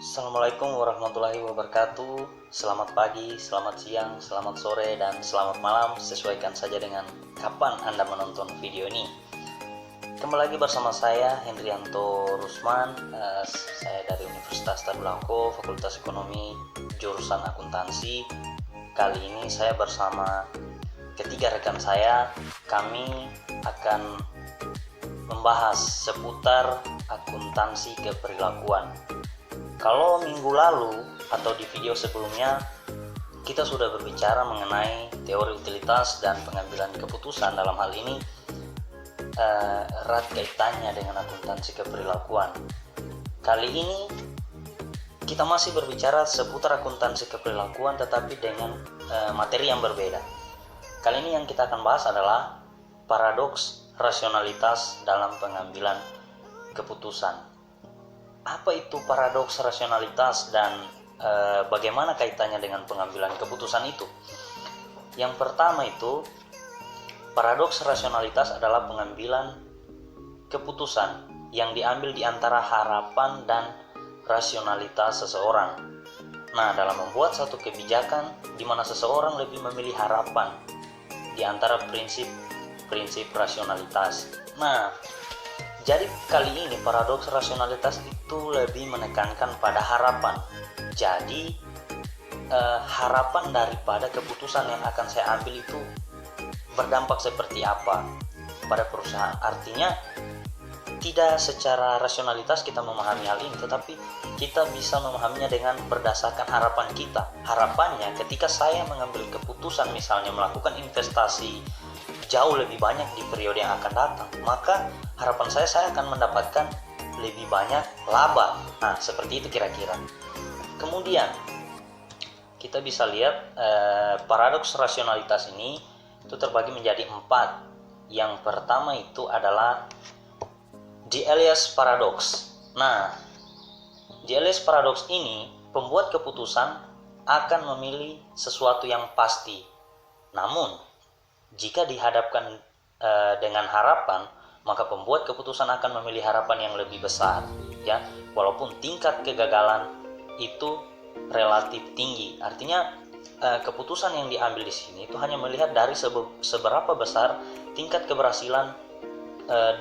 Assalamualaikum warahmatullahi wabarakatuh. Selamat pagi, selamat siang, selamat sore, dan selamat malam. Sesuaikan saja dengan kapan Anda menonton video ini. Kembali lagi bersama saya Hendrianto Rusman. Saya dari Universitas Tadulako, Fakultas Ekonomi, jurusan Akuntansi. Kali ini saya bersama ketiga rekan saya. Kami akan membahas seputar akuntansi keperilakuan. Kalau minggu lalu atau di video sebelumnya kita sudah berbicara mengenai teori utilitas dan pengambilan keputusan. Dalam hal ini erat kaitannya dengan akuntansi keperilakuan. Kali ini kita masih berbicara seputar akuntansi keperilakuan tetapi dengan materi yang berbeda. Kali ini yang kita akan bahas adalah paradoks rasionalitas dalam pengambilan keputusan. Apa itu paradoks rasionalitas dan bagaimana kaitannya dengan pengambilan keputusan itu? Yang pertama itu, paradoks rasionalitas adalah pengambilan keputusan yang diambil di antara harapan dan rasionalitas seseorang. Nah, dalam membuat satu kebijakan di mana seseorang lebih memilih harapan di antara prinsip rasionalitas. Nah, jadi kali ini paradoks rasionalitas itu lebih menekankan pada harapan. Jadi harapan daripada keputusan yang akan saya ambil itu berdampak seperti apa pada perusahaan. Artinya tidak secara rasionalitas kita memahami hal ini, tetapi kita bisa memahaminya dengan berdasarkan harapan kita. Harapannya ketika saya mengambil keputusan misalnya melakukan investasi jauh lebih banyak di periode yang akan datang, maka harapan saya akan mendapatkan lebih banyak laba. Nah, seperti itu kira-kira. Kemudian kita bisa lihat paradoks rasionalitas ini itu terbagi menjadi 4. Yang pertama itu adalah the Elias paradox. Nah, the Elias paradox ini pembuat keputusan akan memilih sesuatu yang pasti. Namun jika dihadapkan dengan harapan, maka pembuat keputusan akan memilih harapan yang lebih besar, ya, walaupun tingkat kegagalan itu relatif tinggi. Artinya keputusan yang diambil di sini itu hanya melihat dari seberapa besar tingkat keberhasilan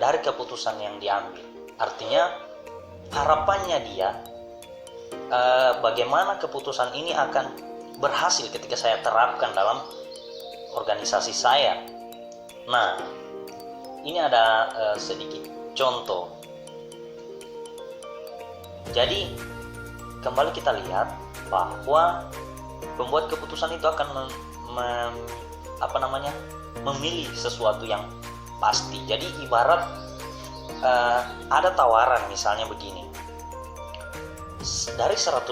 dari keputusan yang diambil. Artinya harapannya dia bagaimana keputusan ini akan berhasil ketika saya terapkan dalam organisasi saya. Nah, ini ada sedikit contoh. Jadi kembali kita lihat bahwa pembuat keputusan itu akan memilih sesuatu yang pasti. Jadi ibarat ada tawaran misalnya begini. Dari 100%,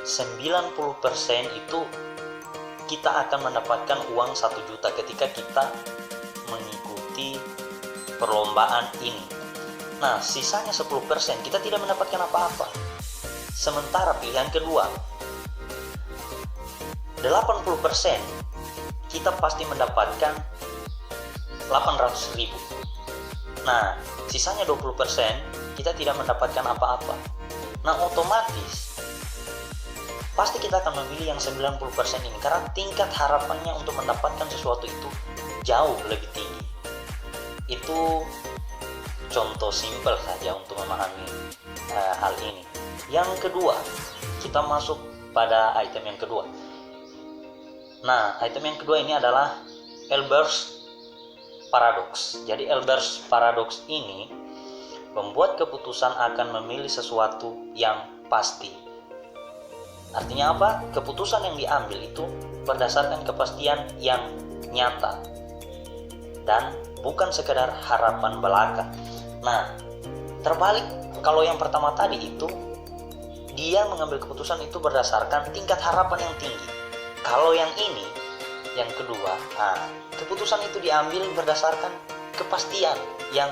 90% itu kita akan mendapatkan uang 1 juta ketika kita mengikuti perlombaan ini. Nah, sisanya 10% kita tidak mendapatkan apa-apa. Sementara pilihan kedua, 80% kita pasti mendapatkan 800.000. Nah, sisanya 20% kita tidak mendapatkan apa-apa. Nah, otomatis pasti kita akan memilih yang 90% ini karena tingkat harapannya untuk mendapatkan sesuatu itu jauh lebih tinggi. Itu contoh simpel saja untuk memahami hal ini. Yang kedua, kita masuk pada item yang kedua. Nah, item yang kedua ini adalah Elbers paradox. Jadi Elbers paradox ini membuat keputusan akan memilih sesuatu yang pasti. Artinya apa? Keputusan yang diambil itu berdasarkan kepastian yang nyata dan bukan sekedar harapan belaka. Nah, terbalik kalau yang pertama tadi itu dia mengambil keputusan itu berdasarkan tingkat harapan yang tinggi. Kalau yang ini, yang kedua, keputusan itu diambil berdasarkan kepastian yang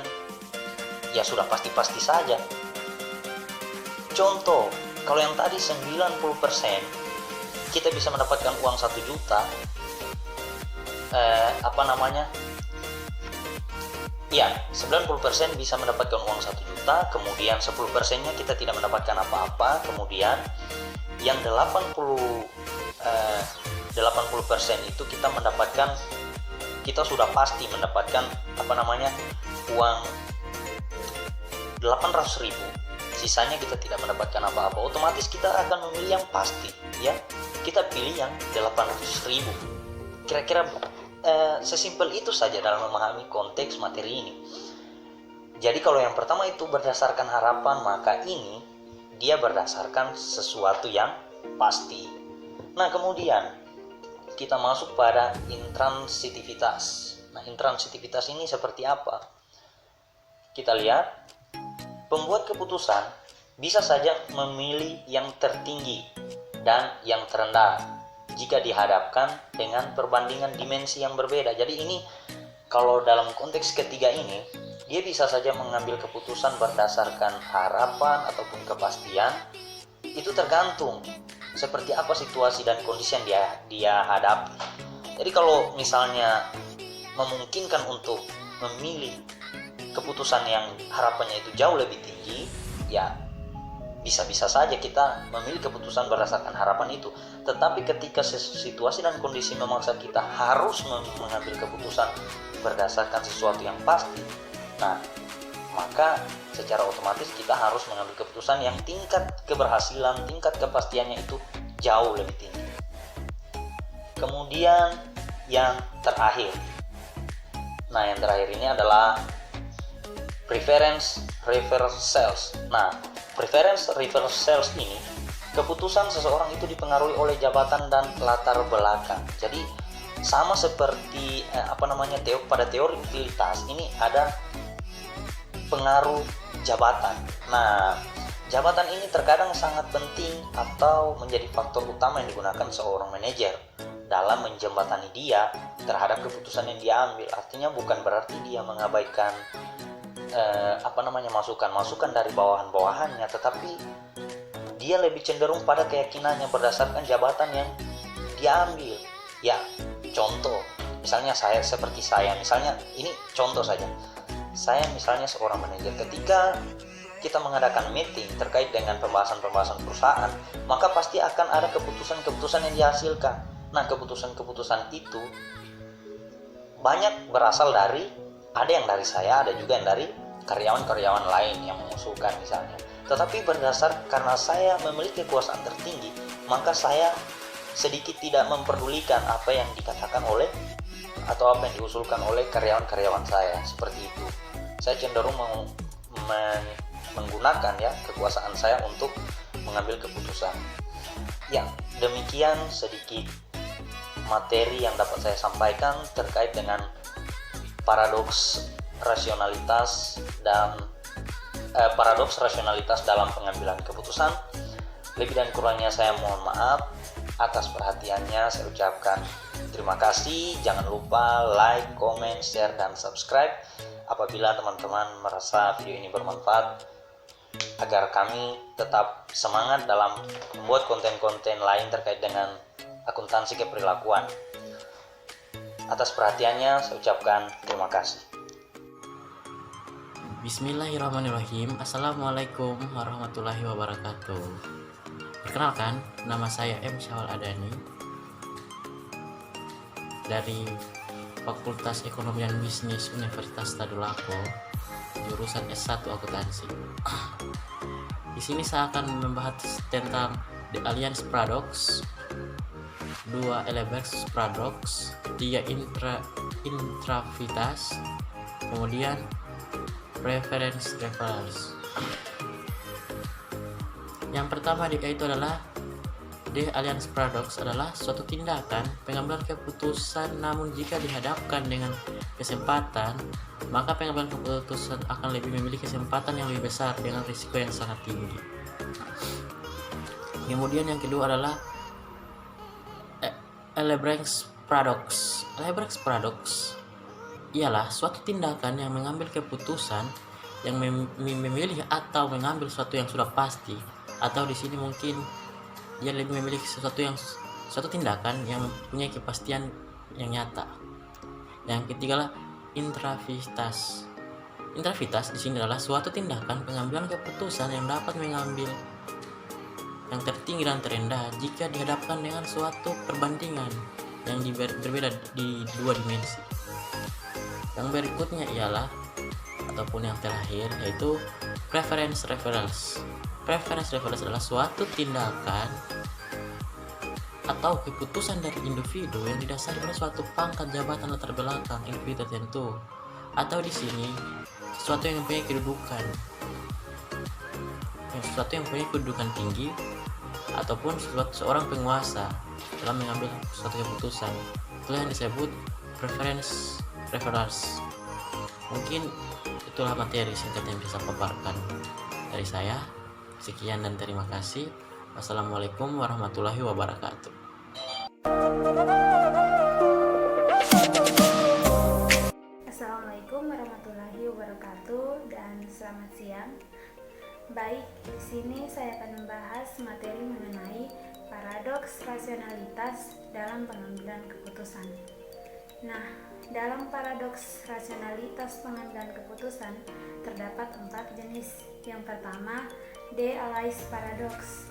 ya sudah pasti-pasti saja. Contoh, kalau yang tadi 90% kita bisa mendapatkan uang 1 juta, ya 90% bisa mendapatkan uang 1 juta, kemudian 10%-nya kita tidak mendapatkan apa-apa, kemudian yang 80% itu kita sudah pasti mendapatkan uang 800.000, sisanya kita tidak mendapatkan apa-apa. Otomatis kita akan memilih yang pasti, ya. Kita pilih yang 800.000. Kira-kira sesimpel itu saja dalam memahami konteks materi ini. Jadi kalau yang pertama itu berdasarkan harapan, maka ini dia berdasarkan sesuatu yang pasti. Nah, kemudian kita masuk pada intransitivitas. Nah, intransitivitas ini seperti apa? Kita lihat, pembuat keputusan bisa saja memilih yang tertinggi dan yang terendah jika dihadapkan dengan perbandingan dimensi yang berbeda. Jadi ini kalau dalam konteks ketiga ini, dia bisa saja mengambil keputusan berdasarkan harapan ataupun kepastian. Itu tergantung seperti apa situasi dan kondisi yang dia hadapi. Jadi kalau misalnya memungkinkan untuk memilih keputusan yang harapannya itu jauh lebih tinggi, ya bisa-bisa saja kita memilih keputusan berdasarkan harapan itu. Tetapi ketika situasi dan kondisi memaksa kita harus mengambil keputusan berdasarkan sesuatu yang pasti, nah maka secara otomatis kita harus mengambil keputusan yang tingkat keberhasilan, tingkat kepastiannya itu jauh lebih tinggi. Kemudian yang terakhir, nah yang terakhir ini adalah preference reversals. Nah, preference reversals ini keputusan seseorang itu dipengaruhi oleh jabatan dan latar belakang. Jadi sama seperti pada teori utilitas ini ada pengaruh jabatan. Nah, jabatan ini terkadang sangat penting atau menjadi faktor utama yang digunakan seorang manajer dalam menjembatani dia terhadap keputusan yang dia ambil. Artinya bukan berarti dia mengabaikan masukan dari bawahan-bawahannya, tetapi dia lebih cenderung pada keyakinannya berdasarkan jabatan yang dia ambil. Ya, contoh, misalnya misalnya ini contoh saja. Saya misalnya seorang manajer, ketika kita mengadakan meeting terkait dengan pembahasan-pembahasan perusahaan, maka pasti akan ada keputusan-keputusan yang dihasilkan. Nah, keputusan-keputusan itu banyak berasal ada yang dari saya, ada juga yang dari karyawan-karyawan lain yang mengusulkan misalnya. Tetapi karena saya memiliki kekuasaan tertinggi, maka saya sedikit tidak memperdulikan apa yang dikatakan atau apa yang diusulkan oleh karyawan-karyawan saya. Seperti itu. Saya cenderung menggunakan kekuasaan saya untuk mengambil keputusan. Ya, demikian sedikit materi yang dapat saya sampaikan terkait dengan paradoks rasionalitas dalam pengambilan keputusan. Lebih dan kurangnya saya mohon maaf. Atas perhatiannya saya ucapkan terima kasih. Jangan lupa like, comment, share, dan subscribe apabila teman-teman merasa video ini bermanfaat, agar kami tetap semangat dalam membuat konten-konten lain terkait dengan akuntansi keperilakuan. Atas perhatiannya saya ucapkan terima kasih. Bismillahirrahmanirrahim. Assalamualaikum warahmatullahi wabarakatuh. Perkenalkan, nama saya M. Syawal Adani dari Fakultas Ekonomi dan Bisnis Universitas Tadulako, jurusan S1 Akuntansi. Di sini saya akan membahas tentang The Alliance Paradox, 2 Elebergs Paradox, 3 intravitas, kemudian preference reversals. Yang pertama yaitu adalah The Alliance Paradox adalah suatu tindakan pengambilan keputusan, namun jika dihadapkan dengan kesempatan, maka pengambilan keputusan akan lebih memilih kesempatan yang lebih besar dengan risiko yang sangat tinggi. Kemudian yang kedua adalah Lebrecht's Paradox. Lebrecht's Paradox ialah suatu tindakan yang mengambil keputusan yang memilih atau mengambil sesuatu yang sudah pasti, atau di sini mungkin dia lebih memiliki suatu tindakan yang mempunyai kepastian yang nyata. Yang ketiga adalah intravitas. Integritas di sini adalah suatu tindakan pengambilan keputusan yang dapat mengambil yang tertinggi dan terendah jika dihadapkan dengan suatu perbandingan yang berbeda di dua dimensi. Yang berikutnya ialah ataupun yang terakhir yaitu preference reference. Preference reference adalah suatu tindakan atau keputusan dari individu yang didasari pada suatu pangkat jabatan latar belakang individu tertentu, atau di sini sesuatu yang mempunyai kedudukan tinggi ataupun seorang penguasa dalam mengambil suatu keputusan. Itulah yang disebut preference reference. Mungkin itulah materi singkat yang bisa saya paparkan dari saya. Sekian dan terima kasih. Wassalamualaikum warahmatullahi wabarakatuh. Assalamualaikum warahmatullahi wabarakatuh dan selamat siang. Baik, di sini saya akan membahas materi mengenai paradoks rasionalitas dalam pengambilan keputusan. Nah, dalam paradoks rasionalitas pengambilan keputusan terdapat 4 jenis. Yang pertama, De Alais paradox.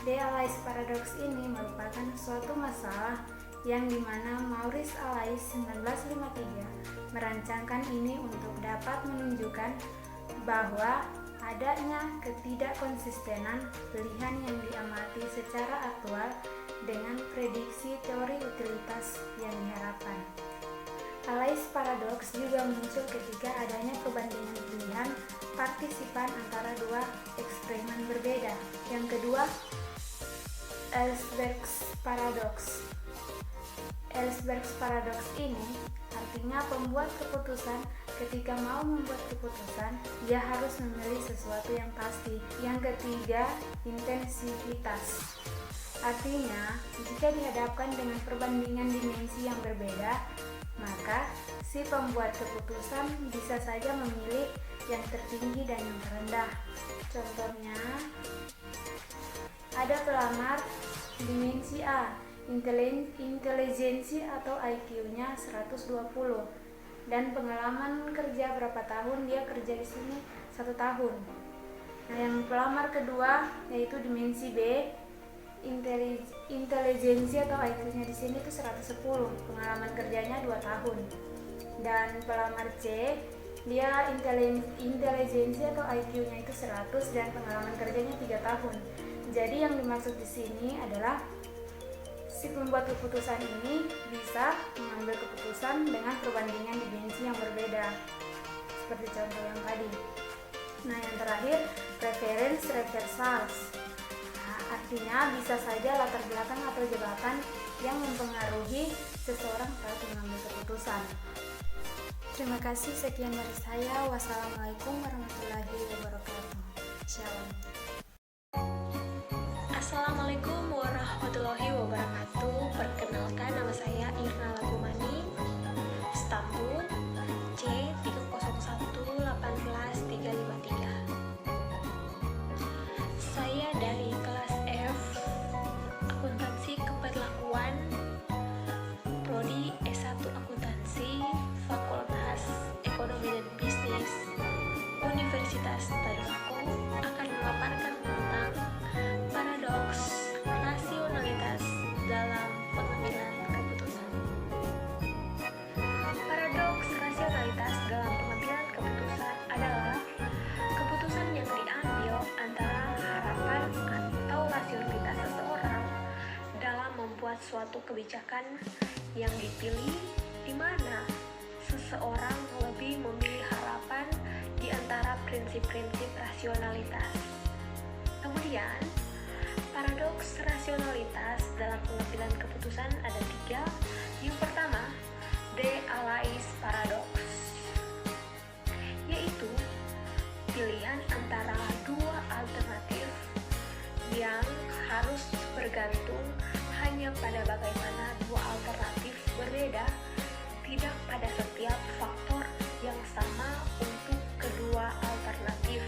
De Alais paradox ini merupakan suatu masalah yang dimana Maurice Allais 1953 merancangkan ini untuk dapat menunjukkan bahwa adanya ketidakkonsistenan pilihan yang diamati secara aktual dengan prediksi teori utilitas yang diharapkan. Allais paradox juga muncul ketika adanya perbandingan pilihan partisipan antara dua eksperimen berbeda. Yang kedua, Ellsberg's paradox. Ellsberg's paradox ini artinya pembuat keputusan ketika mau membuat keputusan, dia harus memilih sesuatu yang pasti. Yang ketiga, intensivitas. Artinya, jika dihadapkan dengan perbandingan dimensi yang berbeda, maka si pembuat keputusan bisa saja memilih yang tertinggi dan yang terendah. Contohnya, ada pelamar dimensi A, intelijensi atau IQ-nya 120 dan pengalaman kerja berapa tahun, dia kerja di sini 1 tahun. Nah, yang pelamar kedua yaitu dimensi B, intelijensi atau IQ-nya di sini itu 110, pengalaman kerjanya 2 tahun. Dan pelamar C, dia intelijensi atau IQ-nya itu 100 dan pengalaman kerjanya 3 tahun. Jadi yang dimaksud di sini adalah si pembuat keputusan ini bisa mengambil keputusan dengan perbandingan dimensi yang berbeda, seperti contoh yang tadi. Nah, yang terakhir, preference reversals. Nah, artinya bisa saja latar belakang atau jabatan yang mempengaruhi seseorang saat mengambil keputusan. Terima kasih, sekian dari saya. Wassalamualaikum warahmatullahi wabarakatuh. Shalom. Assalamualaikum warahmatullahi wabarakatuh. Perkenalkan, nama saya Irna Lagumani, Istanbul, C30118353. Saya dari kelas F, Akuntansi Keperlakuan, Prodi S1 Akuntansi, Fakultas Ekonomi dan Bisnis, Universitas Tadulako, akan memaparkan tentang paradoks rasionalitas dalam pengambilan keputusan. Paradoks rasionalitas dalam pengambilan keputusan adalah keputusan yang diambil antara harapan atau rasionalitas seseorang dalam membuat suatu kebijakan yang dipilih, di mana seseorang lebih memilih harapan di antara prinsip-prinsip rasionalitas. Kemudian, paradoks rasionalitas dalam pengambilan keputusan ada 3. Yang pertama, De Alais paradox, yaitu pilihan antara dua alternatif yang harus bergantung hanya pada bagaimana dua alternatif berbeda, tidak pada setiap faktor yang sama untuk kedua alternatif.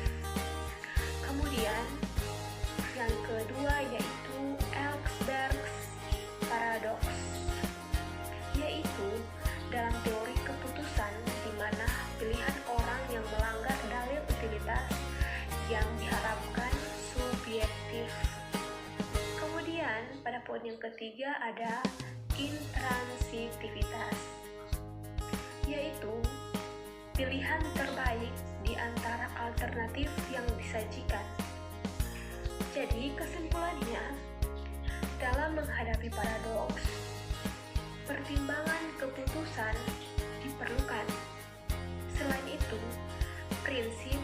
Kemudian, yang kedua yaitu Ellsberg's paradox, yaitu dalam teori keputusan di mana pilihan orang yang melakukan poin yang ketiga ada intransitivitas, yaitu pilihan terbaik di antara alternatif yang disajikan. Jadi kesimpulannya, dalam menghadapi paradoks, pertimbangan keputusan diperlukan. Selain itu, prinsip